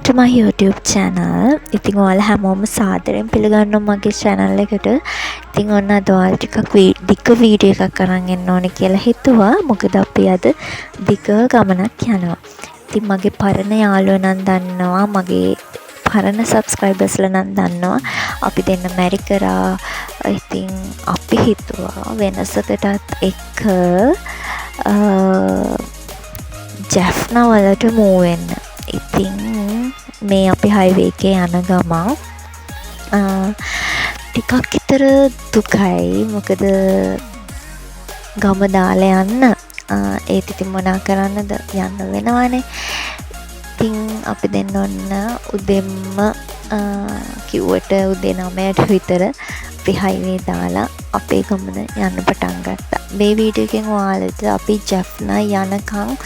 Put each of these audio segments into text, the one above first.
to my YouTube channel. ඉතින් ඔයාලා හැමෝම සාදරයෙන් පිළිගන්නවා මගේ channel එකට. ඉතින් ඔන්න අද ඔයාලා ටිකක් දිග වීඩියෝ එකක් අරන් එන්න ඕනේ කියලා හිතුවා. මොකද අපි අද දිග ගමනක් යනවා. ඉතින් මගේ පරණ යාළුවෝ නම් දන්නවා, මගේ පරණ subscribersලා නම් දන්නවා. අපි දෙන්න මැරි කරා. ඉතින් අපි හිතුවා වෙනසකටත් එක්ක ජැෆ්නා වලට මූව් වෙන්න. ඉතින් මේ අපි හයිවේ එකේ යන ගමන් ටිකක් විතර දුකයි. මොකද ගම දාලා යන්න ඒත් ඉතින් මොනා කරන්නද, යන්න වෙනවනේ. ඉතින් අපි දෙන්න ඔන්න උදෙන්ම කිව්වට උදේ 9ට විතර අපි හයිවේ දාලා අපේ ගමන යන්න පටන් ගත්තා. මේ වීඩියෝ එකෙන් ඔයාලට අපි ජැෆ්නා යනකම්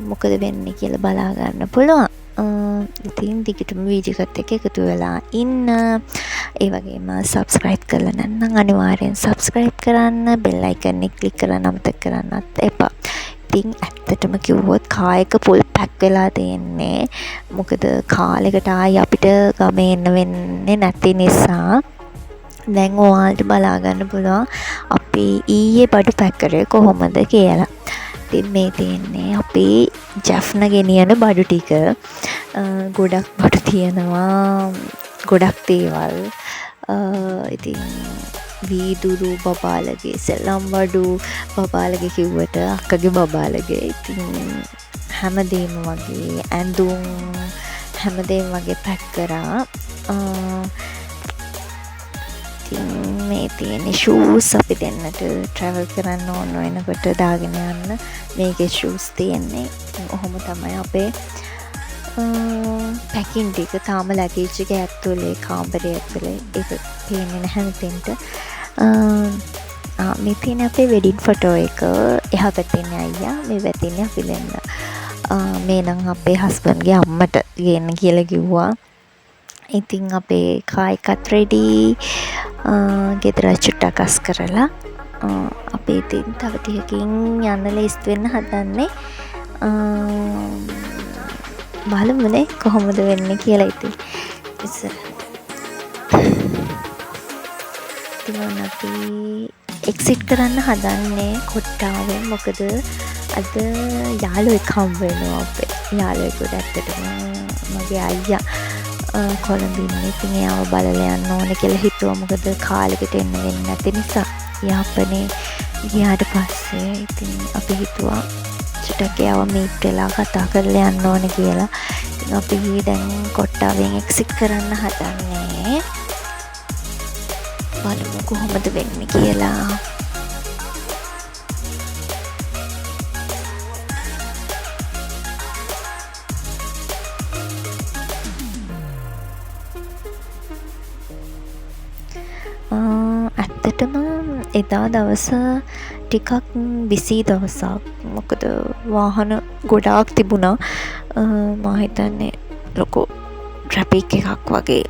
මොකද වෙන්නේ කියලා බලා ගන්න පුළුවන්. ඉතින් දිගටම වීඩියෝ එකත් එක්ක එකතු වෙලා ඉන්න. ඒ වගේම subscribe කරලා නැත්නම් අනිවාර්යෙන් subscribe කරන්න, bell icon එක click කරන්න අමතක කරන්නත් එපා. ඉතින් ඇත්තටම කිව්වොත් කායක full pack වෙලා තියෙන්නේ. මොකද කාලෙකට ආයි අපිට ගමේ එන්න වෙන්නේ නැති නිසා දැන් ඔයාලට බලා ගන්න පුළුවන් අපි ඊයේ බඩු පැක් කරේ කොහොමද කියලා. ඉතින් මේ තියෙන්නේ අපි ජැෆ්නා ගෙනියන බඩු ටික. ගොඩක් බඩු තියෙනවා, ගොඩක් දේවල්. ඉතින් වීදුරු බබාලගේ, සෙල්ලම් බඩු බබාලගේ කිව්වට අක්කගේ බබාලගේ. ඉතින් හැමදේම වගේ ඇඳුම් හැමදේම වගේ පැක් කරා. මේ තියෙන ෂූස් අපි දෙන්නට ට්‍රැවල් කරන්න ඕන වෙනකොට දාගෙන යන්න මේකේ ෂූස් තියෙන්නේ. ඔහොම තමයි අපේ පැකින් ටික. තාම ලගේජ් එක ඇතුලේ කාමරේ ඇතුලේ ඒක පේන්නේ නැහැ මෙතෙන්ට. මේ තියෙන අපේ වෙඩින් ෆොටෝ එක. එහා පැත්තේ අයියා, මේ පැත්තේ අපි දෙන්න. මේ නම් අපේ හස්බන්ඩ්ගේ අම්මට ගේන්න කියලා කිව්වා. ඉතින් අපේ කායිකත් රෙඩි. ගෙදර චුට්ටක් අස් කරලා අපි ඉතින් තව ටිකකින් යන්න ලේස්ති වෙන්න හදන්නේ. බලමුනේ කොහොමද වෙන්නේ කියලා. ඉතින් ඉතින් අපි එක්සිට් කරන්න හදන්නේ කොට්ටාවෙන්. මොකද අද යාළුවෙක් හම්බ වෙනවා අපේ. යාළුවෙකුට ඇත්තටම මගේ අයියා කොළඹින්නේ. ඉතින් එයාව බලලා යන්න ඕනේ කියලා හිතුවා. මොකද කාලෙකට එන්න වෙන්නේ නැති නිසා. යාපනේ ගියාට පස්සේ ඉතින් අපි හිතුවා චුට්ටක් එයාව මීට් වෙලා කතා කරලා යන්න ඕනේ කියලා. ඉතින් අපි දැන් කොට්ටාවෙන් එක්සිට් කරන්න හදන්නේ. බලමු කොහොමද වෙන්නේ කියලා. ඇත්තටම එදා දවස ටිකක් බිසි දවසක්. මොකද වාහන ගොඩාක් තිබුණා. මම හිතන්නේ ලොකු ට්‍රැෆික් එකක් වගේ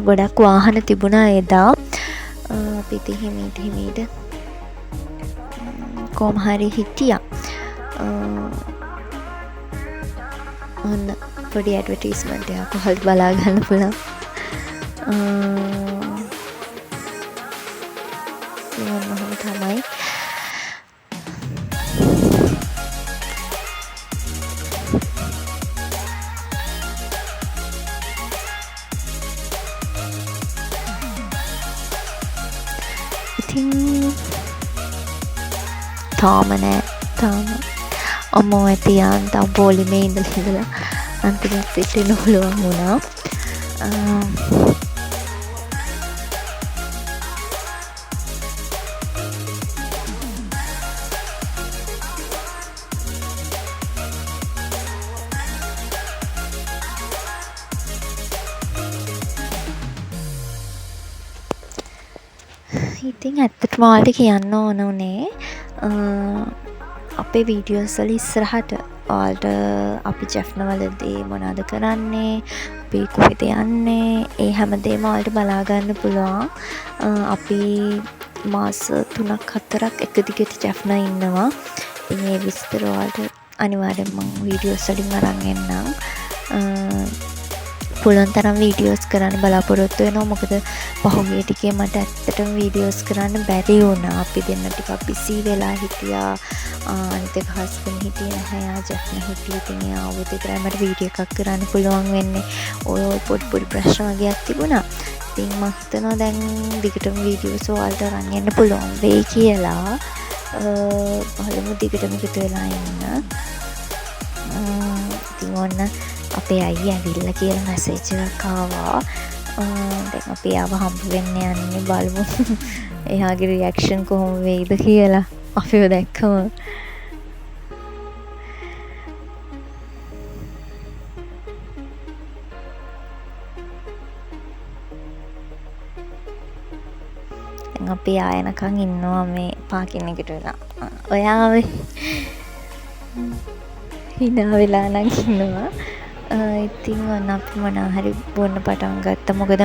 ගොඩක් වාහන තිබුණා එදා. අපි ඉතින් හිමීට කොහොම හරි හිටියා. ඔන්න පොඩි ඇඩ්වර්ටයිස්මන්ට් එකක් ඔයාලට බලා ගන්න පුළුවන්. ඔහොම තමයි. ඉතින් තාම නෑ. අම්මෝ ඇතියන් තාම පොලිමේ ඉඳලා අන්තිමට පිටින් පුළුවන් වුණා. ඉතින් ඇත්තටම ඔයාලට කියන්න ඕන උනේ අපේ වීඩියෝස් වල ඉස්සරහට ඔයාලට අපි ජැෆ්නා වලදී මොනවද කරන්නේ, අපි කොහෙද යන්නේ, ඒ හැමදේම ඔයාලට බලා ගන්න පුළුවන්. අපි මාස 3ක් 4ක් එක දිගට ජැෆ්නා ඉන්නවා. ඉතින් මේ විස්තර ඔයාලට අනිවාර්යෙන් මම වීඩියෝස් වලින් අරන් එන්නම්. පුළුවන් තරම් වීඩියෝස් කරන්න බලාපොරොත්තු වෙනවා. මොකද පහුගිය ටිකේ මට ඇත්තටම වීඩියෝස් කරන්න බැරි වුණා. අපි දෙන්න ටිකක් බිසි වෙලා හිටියා. අනිත් එක හස්බන්ඩ් හිටියේ නැහැ. යා ජැක්න හිටියේ. ඉතින් එයා ආවොත් විතරයි මට වීඩියෝ එකක් කරන්න පුළුවන් වෙන්නේ. ඔය පොඩි ප්‍රශ්න වගේක් තිබුණා. ඉතින් මම හිතනවා දැන් දිගටම වීඩියෝස් වලට අරන් යන්න පුළුවන් වෙයි කියලා. බලමු දිගටම එකතු වෙලා ඉන්න. ඉතින් ඔන්න අපේ අයියා ඇවිල්ලා කියලා මැසේජ් එකක් ආවා. දැන් අපි ආව හම්බ වෙන්න යන්නේ. බලමු එයාගේ රියැක්ෂන් කොහොම වෙයිද කියලා අපිව දැක්කම. දැන් අපි ආයනකන් ඉන්නවා මේ පාකින් එකට වෙලා. ඔයාව හිනා වෙලා නම් ඉන්නවා. ඉතින් ඔන්න අපි මොනවා හරි බොන්න පටන් ගත්තා. මොකද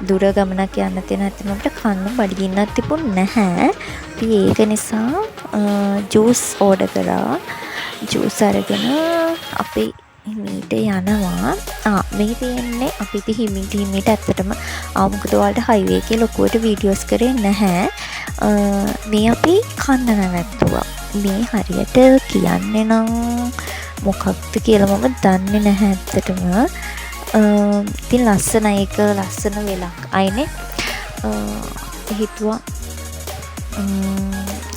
දුර ගමනක් යන්න තියෙන හැටි අපිට කන්න බඩගින්නක් තිබුණ නැහැ. අපි ඒක නිසා ජූස් ඕඩර් කරා. ජූස් අරගෙන අපි හිමීට යනවා. මේ තියෙන්නේ අපි ඉතින් හිමීට ඇත්තටම මොකද ඔයාලට හයිවේ එකේ ලොකුවට වීඩියෝස් කරේ නැහැ. මේ අපි කන්න නැවැත්තුවා. මේ හරියට කියන්නේ නම් මොකක්ද කියලා මම දන්නේ නැහැ ඇත්තටම. ඉතින් ලස්සනයි. ඒක ලස්සන වෙලක් අයිනේ. හිතුවා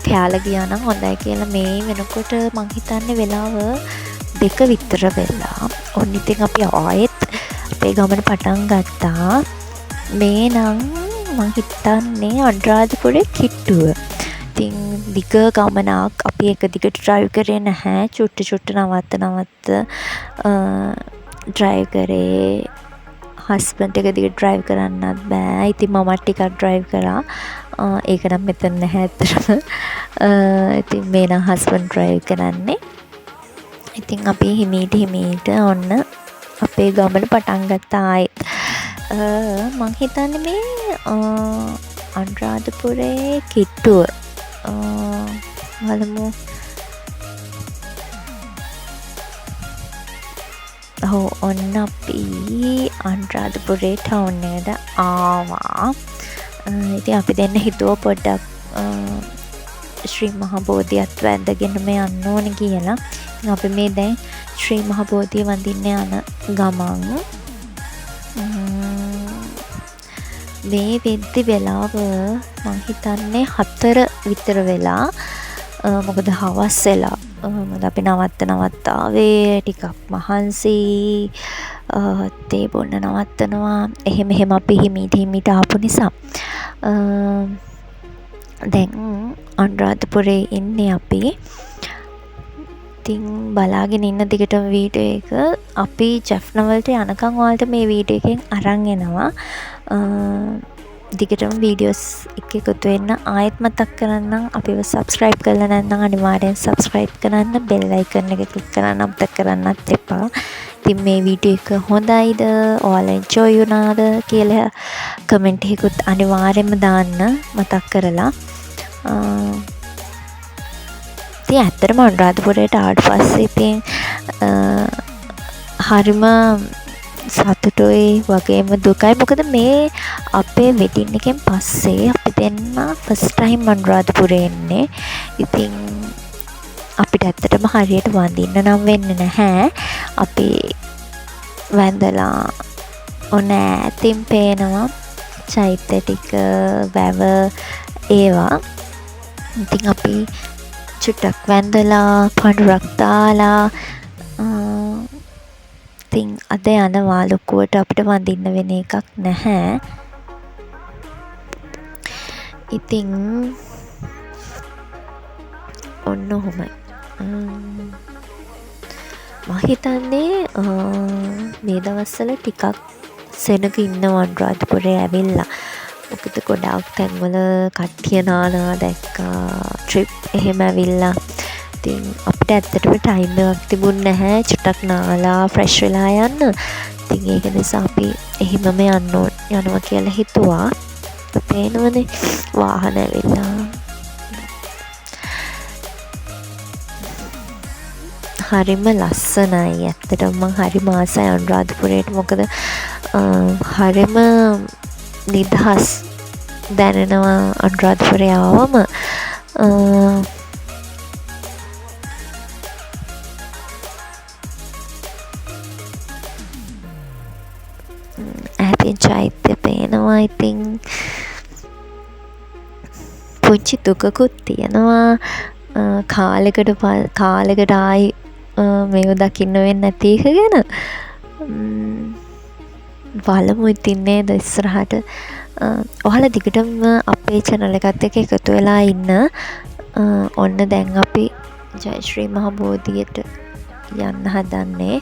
කෑලා ගියා නම් හොඳයි කියලා. මේ වෙනකොට මං හිතන්නේ වෙලාව 2 විතර වෙලා. ඔන්න ඉතින් අපි ආයෙත් අපේ ගමන පටන් ගත්තා. මේ නම් මං හිතන්නේ අනුරාධපුරේ කිට්ටුව. ඉතින් දිග ගමනක් අපි එක දිගට ඩ්‍රයිව් කරේ නැහැ. චුට්ට නවත්ත ඩ්‍රයිව් කරේ. හස්බන්ඩ් එක දිගට ඩ්‍රයිව් කරන්නත් බෑ. ඉතින් මමත් ටිකක් ඩ්‍රයිව් කරා. ඒක නම් මෙතන නැහැ ඇත්තටම. ඉතින් මේ නම් හස්බන්ඩ් ඩ්‍රයිව් කරන්නේ. ඉතින් අපි හිමීට ඔන්න අපේ ගමන පටන් ගත්තා ආයෙත්. මං හිතන්නේ මේ අනුරාධපුරේ කිට්ටුව. බලමු. ඔන්න අපි අනුරාධපුරේ ටවුන් එකට ආවා. ඉතින් අපි දෙන්න හිතුවා පොඩ්ඩක් ශ්‍රී මහා බෝධියත් වැඳගෙනම යන්න ඕනේ කියලා. ඉතින් අපි මේ දැන් ශ්‍රී මහා බෝධිය වඳින්න යන ගමන් මේ වෙද්දි වෙලාව මං හිතන්නේ 4 විතර වෙලා. මොකද හවස් වෙලා. මොකද අපි නවත්තාවේ ටිකක් මහන්සි. තේ බොන්න නවත්තනවා. එහෙම අපි හිමීට ආපු නිසා. දැන් අනුරාධපුරේ ඉන්නේ අපි. ඉතින් බලාගෙන ඉන්න දිගටම වීඩියෝ එක අපි ජැෆ්නවලට යනකම් ඔයාලට මේ වීඩියෝ එකෙන් අරන් එනවා. දිගටම වීඩියෝස් එකතු වෙන්න. ආයෙත් මතක් කරන්නම් අපිව සබ්ස්ක්‍රයිබ් කරලා නැත්නම් අනිවාර්යෙන් සබ්ස්ක්‍රයිබ් කරන්න. බෙල් අයිකන් එක ක්ලික් කරන්න අමතක කරන්නත් එපා. ඉතින් මේ වීඩියෝ එක හොඳයිද, ඔයාලා එන්ජොයි වුණාද කියලා කමෙන්ට් එකකුත් අනිවාර්යෙන්ම දාන්න මතක් කරලා. ඉතින් ඇත්තටම අනුරාධපුරයට ආවට පස්සේ ඉතින් හරිම සතුටුයි වගේම දුකයි. මොකද මේ අපේ වෙඩින් එකෙන් පස්සේ අපි දෙන්න ෆස්ට් ටයිම් අනුරාධපුරේ එන්නේ. ඉතින් අපිට ඇත්තටම හරියට වඳින්න නම් වෙන්නේ නැහැ. අපි වැඳලා ඔන්න ඈතින් පේනවා චෛත්‍ය ටික, වැව ඒවා. ඉතින් අපි චුට්ටක් වැඳලා පඳුරක් දාලා ඉතින් අද යනවා. ලොකුවට අපිට වඳින්න වෙන එකක් නැහැ. ඉතින් ඔන්න ඔහොමයි. මම හිතන්නේ මේ දවස්වල ටිකක් සෙනග ඉන්නවා අනුරාධපුරේ ඇවිල්ලා. මොකද ගොඩාක් තැන්වල කට්ටිය නානවා දැක්කා. ට්‍රිප් එහෙම ඇවිල්ලා. ඉතින් අපිට ඇත්තටම ටයිම් එකක් තිබුණ නැහැ චුට්ටක් නාලා ෆ්‍රෙෂ් වෙලා යන්න. ඉතින් ඒක නිසා අපි එහෙමම යනවා කියලා හිතුවා. පේනවනේ වාහන ඇවිල්ලා. හරිම ලස්සනයි. ඇත්තටම මං හරිම ආසයි අනුරාධපුරයට. මොකද හරිම නිදහස් දැනෙනවා අනුරාධපුරේ ආවම. ඈතින් චෛත්‍ය පේනවා. ඉතින් පුංචි දුකකුත් තියෙනවා. කාලෙකට ආයි මේව දකින්න වෙන්නේ නැති එක ගැන. බලමු ඉතින් නේද ඉස්සරහට. ඔයාලා දිගටම අපේ channel එකත් එක්ක එකතු වෙලා ඉන්න. ඔන්න දැන් අපි ජයශ්‍රී මහ බෝධියට යන්න හදන්නේ.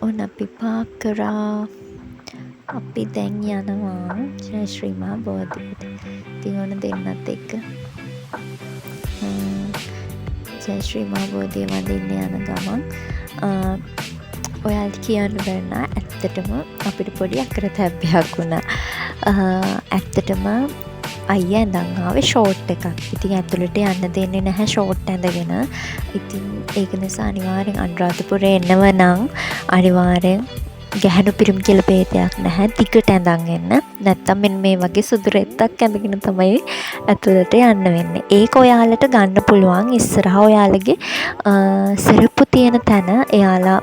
ඔන්න අපි පාක් කරා. අපි දැන් යනවා ජයශ්‍රී මහ බෝධියට. ඉතින් ඔන්න දෙන්නත් එක්ක ජයශ්‍රී මහ බෝධිය වඳින්න යන ගමන් ඔයාලට කියන්න බැන්න ඇත්තටම අපිට පොඩි අකරතැබ්බයක් වුණා. ඇත්තටම අයියා ඇඳන් ආවේ ෂෝට් එකක්. ඉතින් ඇතුළට යන්න දෙන්නේ නැහැ ෂෝට් ඇඳගෙන. ඉතින් ඒක නිසා අනිවාර්යෙන් අනුරාධපුරේ එන්නව නම් අනිවාර්යෙන් ගැහණු පිරිමි කියලා ભેදයක් නැහැ. දිගට ඇඳන් එන්න. නැත්තම් මෙන්න මේ වගේ සුදු රෙද්දක් ඇඳගෙන තමයි ඇතුළට යන්න වෙන්නේ. ඒක ඔයාලට ගන්න පුළුවන් ඉස්සරහ ඔයාලගේ සෙරප්පු තියෙන තැන. එයාලා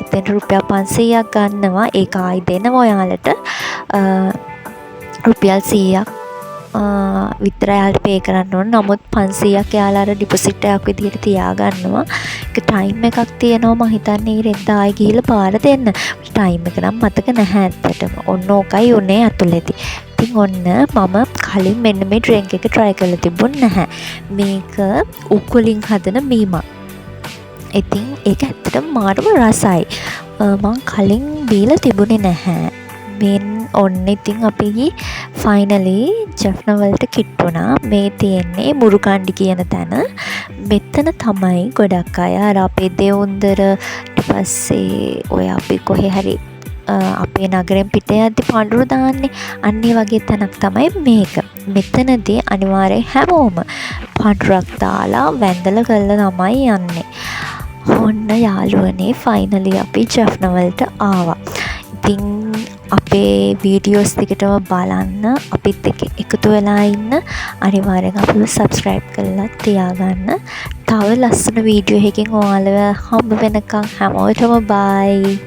ඉතින් රුපියල් 500ක් ගන්නවා. ඒක ආයි දෙනවා ඔයාලට. රුපියල් 100ක් විතර යාලට පේ කරන්න ඕන. නමුත් 500ක් යාලා අර ඩිපොසිට් එකක් විදිහට තියාගන්නවා. ඒක ටයිම් එකක් තියෙනවා. මම හිතන්නේ රෙද්ද ආයි ගිහලා පාර දෙන්න. ටයිම් එක නම් මතක නැහැ ඇත්තටම. ඔන්න ඕකයි උනේ ඇතුළේදී. ඉතින් ඔන්න මම කලින් මෙන්න මේ ඩ්‍රින්ක් එක try කරලා තිබුණ නැහැ. මේක උකුලින් හදන මීමක්. ඉතින් ඒක ඇත්තටම මාරම රසයි. මං කලින් බීලා තිබුණේ නැහැ. මෙන් ඔන්න ඉතින් අපි ෆයිනලි ජෆ්නවලට කිට්ටුණා. මේ තියෙන්නේ මුරුකණ්ඩි කියන තැන. මෙතන තමයි ගොඩක් අය අර අපේ දෙවුන්දර ඊට පස්සේ ඔය අපි කොහේ හරි අපේ නගරෙන් පිට යද්දි පඳුරු දාන්නේ. අන්න ඒ වගේ තැනක් තමයි මේක. මෙතනදී අනිවාර්යෙන් හැමෝම පඳුරක් දාලා වැඳලා කරලා තමයි යන්නේ. ඔන්න යාළුවනේ ෆයිනලි අපි ජෆ්නවලට ආවා. ඉතින් අපේ වීඩියෝස් දිගටම බලන්න, අපිත් එක්ක එකතු වෙලා ඉන්න. අනිවාර්යෙන් අපිව සබ්ස්ක්‍රයිබ් කරලා තියාගන්න. තව ලස්සන වීඩියෝ එකකින් ඔයාලව හම්බ වෙනකන් හැමෝටම බයි.